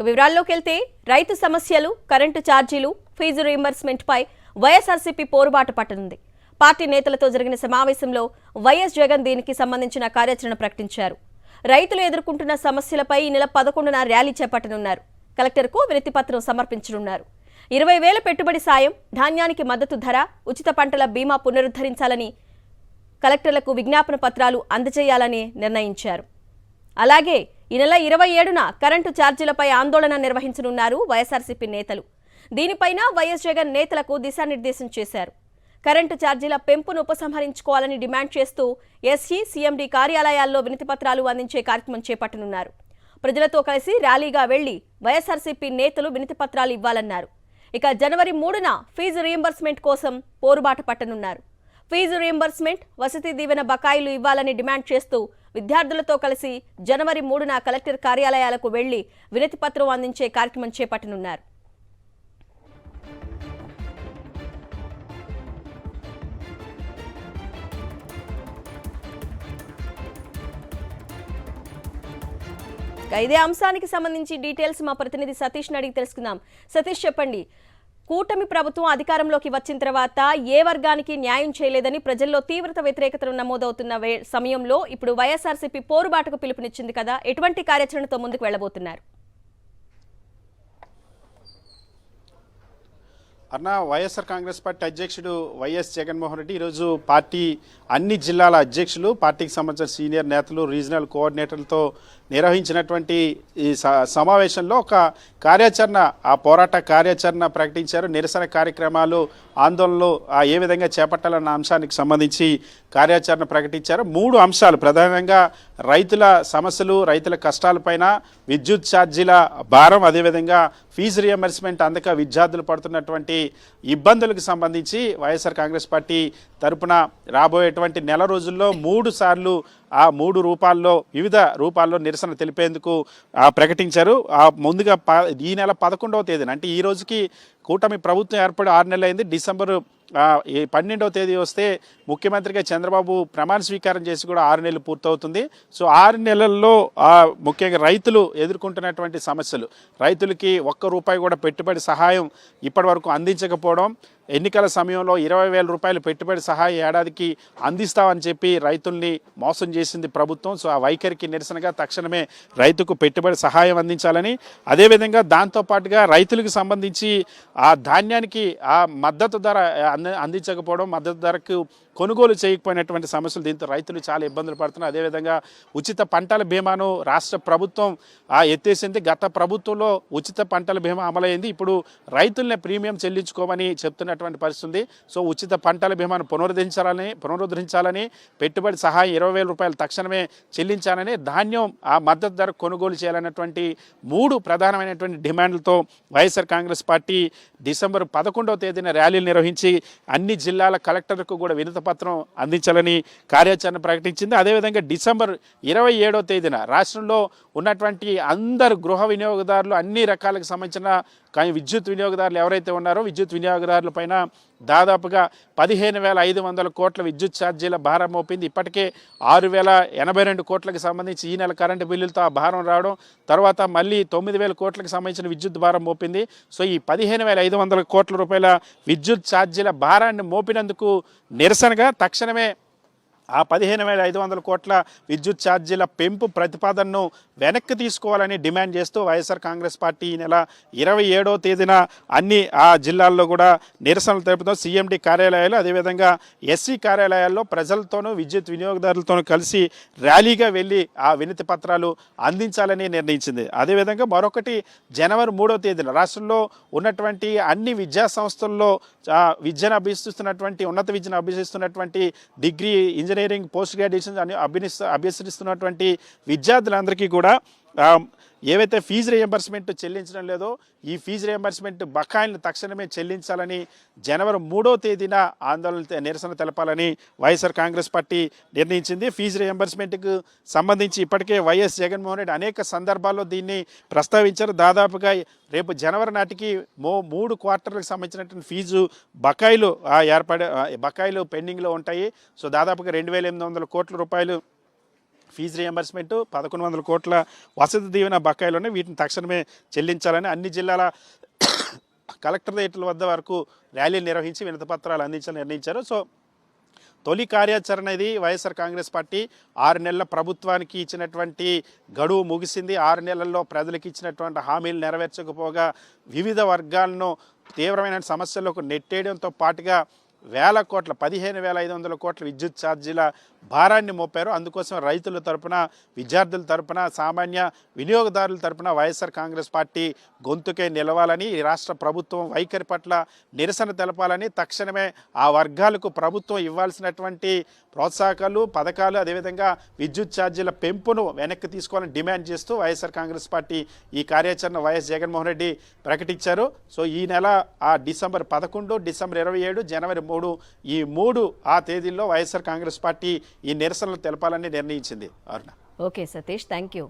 వివరాల్లోకి వెళ్తే రైతు సమస్యలు, కరెంటు ఛార్జీలు, ఫీజు రీయింబర్స్మెంట్ పై వైఎస్ఆర్సీపీ పోరుబాటు పట్టనుంది. పార్టీ నేతలతో జరిగిన సమావేశంలో వైఎస్ జగన్ దీనికి సంబంధించిన కార్యాచరణ ప్రకటించారు. రైతులు ఎదుర్కొంటున్న సమస్యలపై ఈ నెల 11న ర్యాలీ చేపట్టనున్నారు. కలెక్టర్కు వినతి పత్రం సమర్పించనున్నారు. 20,000 పెట్టుబడి సాయం, ధాన్యానికి మద్దతు ధర, ఉచిత పంటల బీమా పునరుద్ధరించాలని కలెక్టర్లకు విజ్ఞాపన పత్రాలు అందజేయాలని నిర్ణయించారు. అలాగే ఈ నెల 27న కరెంటు ఛార్జీలపై ఆందోళన నిర్వహించనున్నారు వైఎస్ఆర్సీపీ నేతలు. దీనిపైన వైఎస్ జగన్ నేతలకు దిశానిర్దేశం చేశారు. కరెంటు ఛార్జీల పెంపును ఉపసంహరించుకోవాలని డిమాండ్ చేస్తూ ఎస్సీ, సీఎండీ కార్యాలయాల్లో వినతి పత్రాలు అందించే కార్యక్రమం చేపట్టనున్నారు. ప్రజలతో కలిసి ర్యాలీగా వెళ్లి వైఎస్ఆర్సీపీ నేతలు వినతి పత్రాలు ఇవ్వాలన్నారు. ఇక జనవరి 3న ఫీజు రీయింబర్స్మెంట్ కోసం పోరుబాట పట్టనున్నారు. ఫీజు రీయింబర్స్మెంట్, వసతి దీవెన బకాయిలు ఇవ్వాలని డిమాండ్ చేస్తూ విద్యార్థులతో కలిసి జనవరి 3న కలెక్టర్ కార్యాలయాలకు వెళ్లి వినతి పత్రం అందించే కార్యక్రమం చేపట్టనున్నారు. ఇదే అంశానికి సంబంధించి డీటెయిల్స్ మా ప్రతినిధి సతీష్ అడిగి తెలుసుకుందాం. సతీష్, చెప్పండి. కూటమి ప్రభుత్వం అధికారంలోకి వచ్చిన తర్వాత ఏ వర్గానికి న్యాయం చేయలేదని ప్రజల్లో తీవ్ర వ్యతిరేకతలు నమోదవుతున్న సమయంలో ఇప్పుడు వైఎస్ఆర్సీపీ పోరుబాటుకు పిలుపునిచ్చింది కదా, ఎటువంటి కార్యాచరణతో ముందుకు వెళ్లబోతున్నారు? వైఎస్ఆర్ కాంగ్రెస్ పార్టీ అధ్యక్షుడు వైఎస్ జగన్మోహన్ రెడ్డి ఈరోజు పార్టీ అన్ని జిల్లాల అధ్యక్షులు, పార్టీకి సంబంధించిన సీనియర్ నేతలు, రీజనల్ కోఆర్డినేటర్లతో నిర్వహించినటువంటి ఈ సమావేశంలో ఒక కార్యాచరణ, ఆ పోరాట కార్యాచరణ ప్రకటించారు. నిరసన కార్యక్రమాలు, ఆందోళనలు ఏ విధంగా చేపట్టాలన్న అంశానికి సంబంధించి కార్యాచరణ ప్రకటించారు. 3 అంశాలు ప్రధానంగా రైతుల సమస్యలు, రైతుల కష్టాలపైన, విద్యుత్ ఛార్జీల భారం, అదేవిధంగా ఫీజు రియంబర్స్మెంట్ అందక విద్యార్థులు పడుతున్నటువంటి ఇబ్బందులకు సంబంధించి వైఎస్ఆర్ కాంగ్రెస్ పార్టీ తరపున రాబోయేటువంటి నెల రోజుల్లో 3 సార్లు ఆ 3 రూపాల్లో, వివిధ రూపాల్లో నిరసన తెలిపేందుకు ప్రకటించారు. ముందుగా ఈ నెల 11వ తేదీన, అంటే ఈ రోజుకి కూటమి ప్రభుత్వం ఏర్పడి 6 నెలలు అయింది. డిసెంబర్ 12వ తేదీ వస్తే ముఖ్యమంత్రిగా చంద్రబాబు ప్రమాణ స్వీకారం చేసి కూడా 6 నెలలు పూర్తవుతుంది. సో 6 నెలల్లో ముఖ్యంగా రైతులు ఎదుర్కొంటున్నటువంటి సమస్యలు, రైతులకి ₹1 కూడా పెట్టుబడి సహాయం ఇప్పటి వరకు అందించకపోవడం, ఎన్నికల సమయంలో 20,000 రూపాయలు పెట్టుబడి సహాయం ఏడాదికి అందిస్తామని చెప్పి రైతుల్ని మోసం చేసింది ప్రభుత్వం. సో ఆ వైఖరికి నిరసనగా తక్షణమే రైతుకు పెట్టుబడి సహాయం అందించాలని, అదేవిధంగా దాంతోపాటుగా రైతులకు సంబంధించి ఆ ధాన్యానికి ఆ మద్దతు ధర అందించకపోవడం, మద్దతు ధరకు కొనుగోలు చేయకపోయినటువంటి సమస్యలు, దీంతో రైతులు చాలా ఇబ్బందులు పడుతున్నారు. అదేవిధంగా ఉచిత పంటల బీమాను రాష్ట్ర ప్రభుత్వం ఎత్తేసింది. గత ప్రభుత్వంలో ఉచిత పంటల బీమా అమలైంది. ఇప్పుడు రైతులనే ప్రీమియం చెల్లించుకోమని చెప్తున్నటువంటి పరిస్థితి. సో ఉచిత పంటల బీమాను పునరుద్ధరించాలని, పెట్టుబడి సహాయం 20,000 రూపాయలు తక్షణమే చెల్లించాలని, ధాన్యం ఆ మద్దతు ధర కొనుగోలు చేయాలన్నటువంటి 3 ప్రధానమైనటువంటి డిమాండ్లతో వైఎస్ఆర్ కాంగ్రెస్ పార్టీ డిసెంబర్ 11వ తేదీన ర్యాలీలు నిర్వహించి అన్ని జిల్లాల కలెక్టర్లకు కూడా వినతి పత్రం అందించాలని కార్యాచరణ ప్రకటించింది. అదేవిధంగా డిసెంబర్ 27వ తేదీన రాష్ట్రంలో ఉన్నటువంటి అందరు గృహ వినియోగదారులు, అన్ని రకాలకు సంబంధించిన విద్యుత్ వినియోగదారులు ఎవరైతే ఉన్నారో విద్యుత్ వినియోగదారుల పైన దాదాపుగా 15,500 కోట్ల విద్యుత్ ఛార్జీల భారం మోపింది. ఇప్పటికే 6,082 కోట్లకు సంబంధించి ఈ నెల కరెంటు బిల్లులతో ఆ భారం రావడం, తర్వాత మళ్ళీ 9,000 కోట్లకు సంబంధించిన విద్యుత్ భారం మోపింది. సో ఈ 15,500 కోట్ల రూపాయల విద్యుత్ ఛార్జీల భారాన్ని మోపినందుకు నిరసనగా తక్షణమే ఆ 15,500 కోట్ల విద్యుత్ ఛార్జీల పెంపు ప్రతిపాదనను వెనక్కి తీసుకోవాలని డిమాండ్ చేస్తూ వైఎస్ఆర్ కాంగ్రెస్ పార్టీ ఈ నెల 27వ తేదీన అన్ని జిల్లాల్లో కూడా నిరసనలు తెలుపుతాం. సీఎండీ కార్యాలయాలు, అదేవిధంగా ఎస్సీ కార్యాలయాల్లో ప్రజలతోనూ విద్యుత్ వినియోగదారులతోనూ కలిసి ర్యాలీగా వెళ్ళి ఆ వినతి పత్రాలు అందించాలని నిర్ణయించింది. అదేవిధంగా మరొకటి, జనవరి 3వ తేదీన రాష్ట్రంలో ఉన్నటువంటి అన్ని విద్యా సంస్థల్లో విద్యను అభ్యసిస్తున్నటువంటి, ఉన్నత విద్యను అభ్యసిస్తున్నటువంటి డిగ్రీ, ఇంజనీరింగ్, పోస్ట్ గ్రాడ్యుయేషన్ అభ్యసిస్తున్నటువంటి విద్యార్థులందరికీ కూడా ఏవైతే ఫీజు రియంబర్స్మెంట్ చెల్లించడం లేదో ఈ ఫీజు రియంబర్స్మెంట్ బకాయిలను తక్షణమే చెల్లించాలని జనవరి 3వ తేదీన ఆందోళన, నిరసన తెలపాలని వైఎస్ఆర్ కాంగ్రెస్ పార్టీ నిర్ణయించింది. ఫీజు రియంబర్స్మెంట్కు సంబంధించి ఇప్పటికే వైఎస్ జగన్మోహన్ రెడ్డి అనేక సందర్భాల్లో దీన్ని ప్రస్తావించారు. దాదాపుగా రేపు జనవరి నాటికి 3 క్వార్టర్లకు సంబంధించినటువంటి ఫీజు బకాయిలు పెండింగ్లో ఉంటాయి. సో దాదాపుగా 2,800 కోట్ల రూపాయలు ఫీజు రియంబర్స్మెంట్ 1100 కోట్ల వసతి దీవెన బకాయిలు ఉన్నాయి. వీటిని తక్షణమే చెల్లించాలని అన్ని జిల్లాల కలెక్టరేట్ల వద్ద వరకు ర్యాలీలు నిర్వహించి వినతిపత్రాలు అందించాలని నిర్ణయించారు. సో తొలి కార్యాచరణ ఇది. వైఎస్ఆర్ కాంగ్రెస్ పార్టీ 6 నెలల ప్రభుత్వానికి ఇచ్చినటువంటి గడువు ముగిసింది. 6 నెలల్లో ప్రజలకు ఇచ్చినటువంటి హామీలు నెరవేర్చకపోగా వివిధ వర్గాలను తీవ్రమైన సమస్యలకు నెట్టేయడంతో పాటుగా వేల కోట్ల 15,500 కోట్ల విద్యుత్ ఛార్జీల భారాన్ని మోపారు. అందుకోసం రైతుల తరపున, విద్యార్థుల తరపున, సామాన్య వినియోగదారుల తరపున వైఎస్ఆర్ కాంగ్రెస్ పార్టీ గొంతుకే నిలవాలని, ఈ రాష్ట్ర ప్రభుత్వం వైఖరి పట్ల నిరసన తెలపాలని, తక్షణమే ఆ వర్గాలకు ప్రభుత్వం ఇవ్వాల్సినటువంటి ప్రోత్సాహకాలు, పథకాలు, అదేవిధంగా విద్యుత్ ఛార్జీల పెంపును వెనక్కి తీసుకోవాలని డిమాండ్ చేస్తూ వైఎస్ఆర్ కాంగ్రెస్ పార్టీ ఈ కార్యాచరణ వైఎస్ జగన్మోహన్ రెడ్డి ప్రకటించారు. సో ఈ నెల డిసెంబర్ 11, డిసెంబర్ 27, జనవరి 3 ఈ 3 తేదీల్లో వైఎస్ఆర్ కాంగ్రెస్ పార్టీ ఈ నిరసనలు తెలపాలని నిర్ణయించింది. Aruna. Okay Satish, thank you.